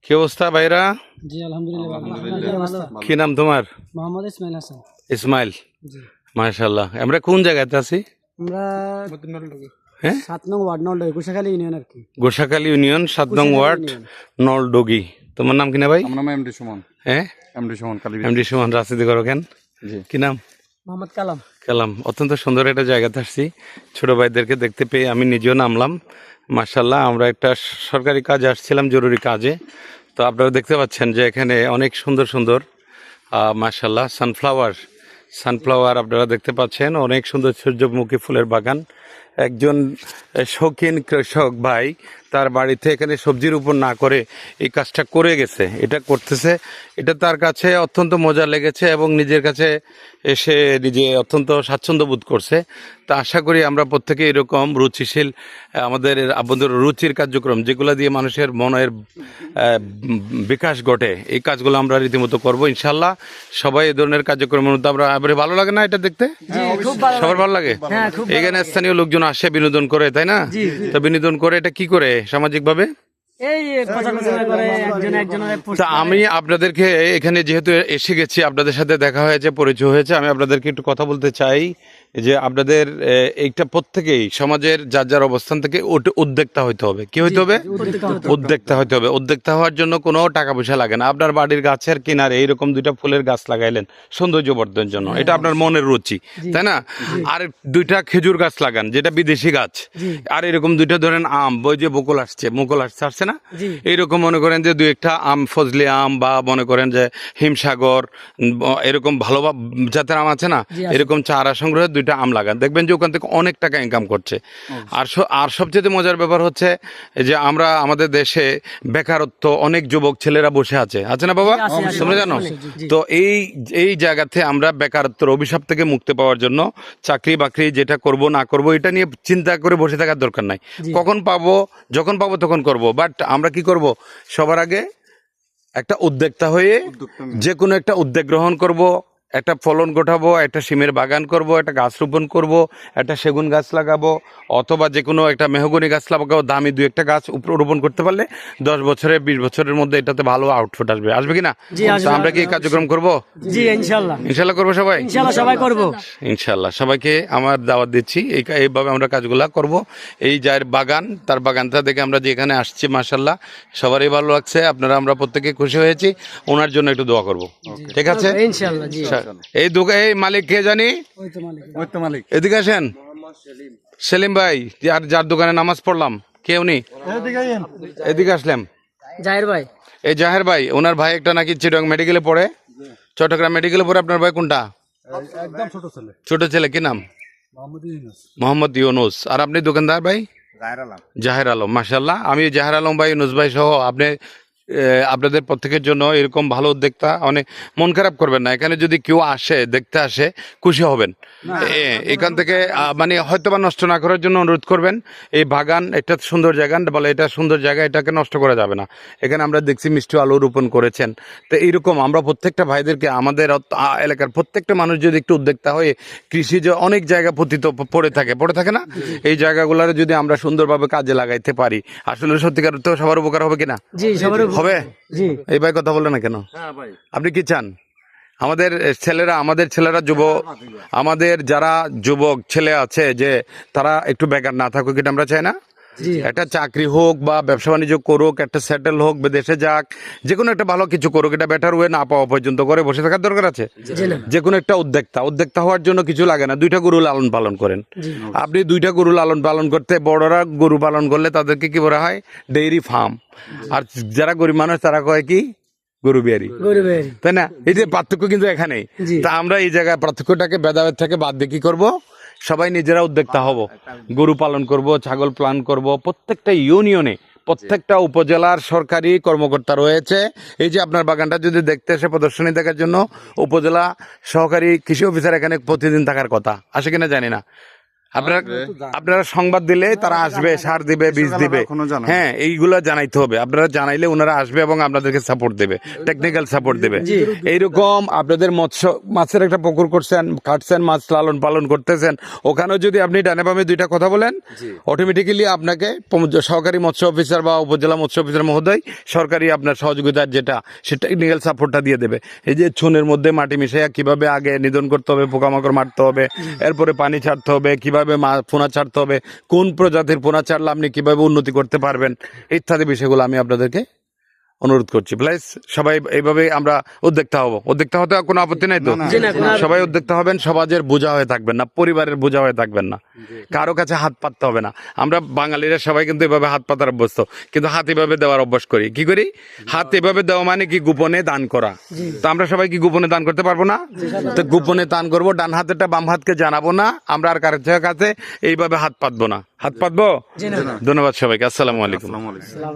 কি অবস্থা ভাইরা? জি আলহামদুলিল্লাহ ভালো। আপনার কি অবস্থা? কি নাম তোমার? মোহাম্মদ ইসমাইল হাসান। ইসমাইল। জি মাশাআল্লাহ। আমরা কোন জায়গাতে আছি? আমরা হ্যাঁ, 7 নং ওয়ার্ড নলডই কুশাখালী ইউনিয়ন আর কি। গোসাখালী ইউনিয়ন 7 নং কুশাখালী ওয়ার্ড ইউনিয়ন। নলডগি। তোমার নাম কি না ভাই? আমার নাম এমডি সুমন। হ্যাঁ, এমডি সুমন কালী। এমডি সুমন। রাজনীতি করো কেন? জি। কি নাম? মোহাম্মদ কালাম। কালাম। অত্যন্ত সুন্দর একটা জায়গাতে আসছি, ছোট ভাইদেরকে দেখতে পেয়ে আমি নিজেও নামলাম। মাশাআল্লাহ, আমরা একটা সরকারি কাজে আসছিলাম, জরুরি কাজে। তো আপনারা দেখতে পাচ্ছেন যে এখানে অনেক সুন্দর সুন্দর মাশাআল্লাহ সানফ্লাওয়ার আপনারা দেখতে পাচ্ছেন। অনেক সুন্দর সূর্যমুখী ফুলের বাগান। একজন শৌখিন কৃষক ভাই তার বাড়িতে এখানে সবজি রোপণ না করে এই কাজটা করে গেছে, এটা করতেছে। এটা তার কাছে অত্যন্ত মজা লেগেছে এবং নিজের কাছে এসে নিজে অত্যন্ত স্বাচ্ছন্দ্য বোধ করছে। তা আশা করি আমরা প্রত্যেকে এরকম রুচিশীল আমাদের রুচির কার্যক্রম যেগুলো দিয়ে মানুষের মনের বিকাশ ঘটে, এই কাজগুলো আমরা রীতিমতো করবো ইনশাল্লাহ। সবাই এই ধরনের কার্যক্রমের মধ্যে আমরা ভালো লাগে না এটা দেখতে? সবার ভালো লাগে। এখানে স্থানীয় লোকজন আসে বিনোদন করে, তাই না? তো বিনোদন করে এটা কি করে সামাজিকভাবে? তা আমি আপনাদেরকে এখানে যেহেতু এসে গেছি, আপনাদের সাথে দেখা হয়েছে, পরিচয় হয়েছে, আমি আপনাদেরকে একটু কথা বলতে চাই যে আপনাদের এইটা প্রত্যেকেই সমাজের যার যার অবস্থান থেকে উদ্যোক্তা হইতে হবে। কি হইতে হবে? উদ্যোক্তা হইতে হবে। উদ্যোক্তা হওয়ার জন্য কোনো টাকা পয়সা লাগে না। আপনার বাড়ির গাছের কিনারে এইরকম দুইটা ফুলের গাছ লাগাইলেন সৌন্দর্য বর্ধনের জন্য, এটা আপনার মনের রুচি, তাই না? আর দুইটা খেজুর গাছ লাগান, যেটা বিদেশি গাছ। আর এরকম দুইটা ধরেন আম, বই যে মুকুল আসছে না, এইরকম মনে করেন যে দুই একটা আম, ফজলি আম, বা মনে করেন যে হিমসাগর, এরকম ভালো জাতের আম আছে না, এরকম চারা সংগ্রহে দুইটা আম লাগান, দেখবেন যে ওখান থেকে অনেক টাকা ইনকাম করছে। আর সবচেয়ে মজার ব্যাপার হচ্ছে যে আমরা আমাদের দেশে বেকারত্ব, অনেক যুবক ছেলেরা বসে আছে না বাবা, তোমরা জানো তো? এই জায়গাতে আমরা বেকারত্বের অভিশাপ থেকে মুক্তি পাওয়ার জন্য চাকরি বাকরি যেটা করব না করব এটা নিয়ে চিন্তা করে বসে থাকার দরকার নাই। কখন পাবো, যখন পাবো তখন করব। বাট আমরা কি করব? সবার আগে একটা উদ্যোক্তা হয়ে যে কোনো একটা উদ্যোগ গ্রহণ করব, একটা ফলন গোটাবো, একটা সিমের বাগান করব, একটা গাছ রোপণ করব, একটা সেগুন গাছ লাগাবো, অথবা যে কোনো একটা মেহগনি গাছ লাগাবো। দামি দুই একটা গাছ রোপণ করতে পারলে 10 বছরে 20 বছরের মধ্যে এটাতে ভালো আউটপুট আসবে কি না? তো আমরা কি এই কার্যক্রম করব? জি ইনশাআল্লাহ। ইনশাআল্লাহ করবো সবাই। ইনশাআল্লাহ সবাই করব। ইনশাআল্লাহ সবাইকে আমার দাওয়াত দিচ্ছি। এইভাবে আমরা কাজগুলা করব। এই যার বাগান, তার বাগানটা দেখে আমরা যে এখানে আসছি মাশাআল্লাহ সবারই ভালো লাগছে। আপনারা আমরা প্রত্যেকে খুশি হয়েছি। ওনার জন্য একটু দোয়া করব, ঠিক আছে? ইনশাআল্লাহ। জি এই এই মালিক কে জানি? ওই তো মালিক। এদিকে আসেন। সেলিম ভাই, যার দোকানে নামাজ পড়লাম, কে উনি? এদিকে আসলাম। জাহির ভাই। এই জাহের ভাই, ওনার ভাই একটা নাকি চিটাগাং মেডিকেলে পড়ে, চট্টগ্রাম মেডিকেলে পড়ে। আপনার ভাই কোনটা? একদম ছোট ছেলে। কি নাম? মোহাম্মদ ইউনুস। আর আপনি দোকানদার ভাই? জাহের আলম। মাশাআল্লাহ। আমি জাহের আলম ভাই, ইউনুস ভাই সহ আপনাদের প্রত্যেকের জন্য এরকম ভালো উদ্যোক্তা, অনেক মন খারাপ করবেন না। এখানে যদি কেউ দেখতে আসে খুশি হবেন। এখান থেকে মানে হয়তো বা নষ্ট না করার জন্য অনুরোধ করবেন। এই বাগান একটা সুন্দর জায়গা, বলে এটা সুন্দর জায়গা, এটাকে নষ্ট করা যাবে না। এখানে আমরা দেখছি মিষ্টি আলু রোপণ করেছেন। তো এইরকম আমরা প্রত্যেকটা ভাইদেরকে, আমাদের এলাকার প্রত্যেকটা মানুষ যদি একটু উদ্যোক্তা হয়ে, কৃষি যে অনেক জায়গা পড়ে থাকে না, এই জায়গাগুলোর যদি আমরা সুন্দরভাবে কাজে লাগাইতে পারি, আসলে সত্যিকার তো সবার উপকার হবে কিনা? জি সবার হবে। এই ভাই কথা বলে না কেন? আপনি কি চান? আমাদের ছেলেরা আমাদের যারা যুবক ছেলে আছে যে তারা একটু বেকার না থাকুক, এটা আমরা চাই না? একটা চাকরি হোক বা ব্যবসা বাণিজ্য করুক, একটা সেটেল হোক, বিদেশে যাক, যে কোনো একটা ভালো কিছু করুক, এটা বেটার ওয়ে না পাওয়া পর্যন্ত করে বসে থাকার দরকার আছে? যে কোনো একটা উদ্যোক্তা হওয়ার জন্য কিছু লাগে না। 2টা গরু লালন পালন করেন। আপনি 2টা গরু লালন পালন করতে, বড়রা গরু পালন করলে তাদেরকে কি বলা হয়? Dairy farm. আর যারা গরিব মানুষ তারা কয় কি? গরু বিহারি, তাই না? এই যে পার্থক্য কিন্তু এখানেই। তা আমরা এই জায়গায় পার্থক্যটাকে, ভেদাভেদ থেকে বাদ দিয়ে কি করবো? সবাই নিজেরা উদ্যোক্তা হব, গরু পালন করব, ছাগল পালন করব। প্রত্যেকটা ইউনিয়নে, প্রত্যেকটা উপজেলার সরকারি কর্মকর্তা রয়েছে। এই যে আপনার বাগানটা যদি দেখতে এসে প্রদর্শনী দেখার জন্য উপজেলা সহকারী কৃষি অফিসার এখানে প্রতিদিন থাকার কথা, আসে কিনা জানি না। আপনারা সংবাদ দিলে তারা আসবে, সার দিবে, বীজ দিবে। এখনো জানায়নি। হ্যাঁ, এইগুলো জানাইতে হবে। আপনারা জানাইলে ওনারা আসবে এবং আপনাদেরকে সাপোর্ট দেবে, টেকনিক্যাল সাপোর্ট দেবে। এইরকম আপনাদের মাছের একটা পুকুর করছেন, কাটছেন, মাছ লালন পালন করতেছেন, ওখানেও যদি আপনি ডানে বামে দুইটা কথা বলেন, অটোমেটিক্যালি আপনাকে সহকারী মৎস্য অফিসার বা উপজেলা মৎস্য অফিসার মহোদয় সরকারি আপনার সহযোগিতার যেটা সে টেকনিক্যাল সাপোর্টটা দিয়ে দেবে। এই যে ছুনের মধ্যে মাটি মিশিয়ে কিভাবে আগে নিধন করতে হবে, পোকামাকড় মারতে হবে, এরপরে পানি ছাড়তে হবে, কিভাবে পোনা ছাড়তে হবে, কোন প্রজাতির পোনা ছাড়লে আপনি কিভাবে উন্নতি করতে পারবেন, ইত্যাদি বিষয়গুলো আমি আপনাদেরকে অনুরোধ করছি। প্লিজ সবাই এইভাবে আমরা উদ্যোক্তা হব। উদ্যোক্তা হতে কোনো আপত্তি নাই তো? জি না, কোনো সবাই উদ্যোক্তা হবেন, সমাজের বোঝা হয়ে থাকবেন না, পরিবারের বোঝা হয়ে থাকবেন না, কারো কাছে হাত পাততে হবে না। আমরা বাঙালিরা সবাই কিন্তু এভাবে হাত পাতার অভ্যস্ত, কিন্তু হাত এভাবে দেওয়ার অভ্যাস করি। কি করি? হাত এভাবে দেওয়া মানে কি? গোপনে দান করা। তো আমরা সবাই কি গোপনে দান করতে পারবো না? তো গোপনে দান করবো, ডান হাতেরটা বাম হাতকে জানাবো না, আমরা আর কারো কাছে এইভাবে হাত পাতবো না। হাত পাতবো? ধন্যবাদ সবাইকে। আসসালামু আলাইকুম। আসসালামু আলাইকুম।